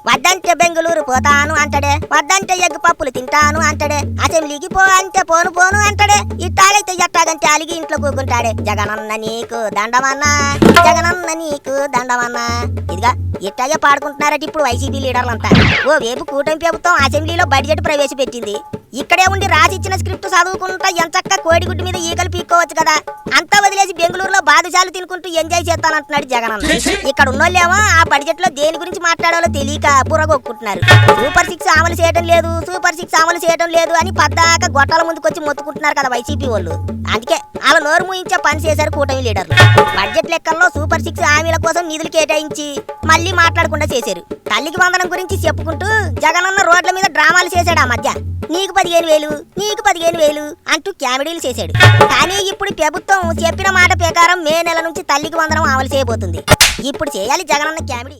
వద్దంటే బెంగళూరు పోతాను అంటాడే, వద్దంటే ఎగ్గు పప్పులు తింటాను అంటాడే, అసెంబ్లీకి పో అంటే పోను పోను అంటాడే. ఇట్టాగైతే ఎట్టాగంటే అలిగి ఇంట్లో కూకుంటాడే. జగనన్న నీకు దండమన్నా, జగనన్న నీకు దండమన్నా. ఇదిగా ఇట్టాగే పాడుకుంటున్నారట ఇప్పుడు వైసీపీ లీడర్లంతా. ఓ వేపు కూటమి ప్రభుత్వం అసెంబ్లీలో బడ్జెట్ ప్రవేశపెట్టింది. ఇక్కడే ఉండి రాసిచ్చిన స్క్రిప్ట్ చదువుకుంటా ఎంచక్క కోడిగుడ్డు మీద ఈకలు పీక్కోవచ్చు కదా. అంతా వదిలేసి బెంగళూరులో బాదుషాలు తినుకుంటూ ఎంజాయ్ చేస్తానంటున్నాడు జగనన్న. ఇక్కడ ఉన్నోళ్ళేమో ఆ బడ్జెట్ లో దేని గురించి మాట్లాడాలో తెలియక బుర్రగొక్కుంటున్నారు. సూపర్ 6 అమలు చేయడం లేదు, సూపర్ 6 అమలు చేయడం లేదు అని పద్దాక గొట్టాల ముందుకొచ్చి మొత్తుకుంటున్నారు కదా వైసీపీ వాళ్ళు. అందుకే వాళ్ళ నోరు మూయించే పని చేశారు కూటమి లీడర్లు. బడ్జెట్ లెక్కల్లో సూపర్ 6 హామీల కోసం నిధులు కేటాయించి మళ్ళీ మాట్లాడకుండా చేశారు. తల్లికి వందనం గురించి చెప్పుకుంటూ జగనన్న రోడ్ల మీద డ్రామాలు చేశాడు. ఆ మధ్య నీకు 15,000, నీకు 15,000 అంటూ కామెడీలు చేశాడు. కానీ ఇప్పుడు ప్రభుత్వం చెప్పిన మాట ప్రకారం మే నెల నుంచి తల్లికి వందనం అమలు చేయబోతుంది. ఇప్పుడు చేయాలి జగనన్న కామెడీ.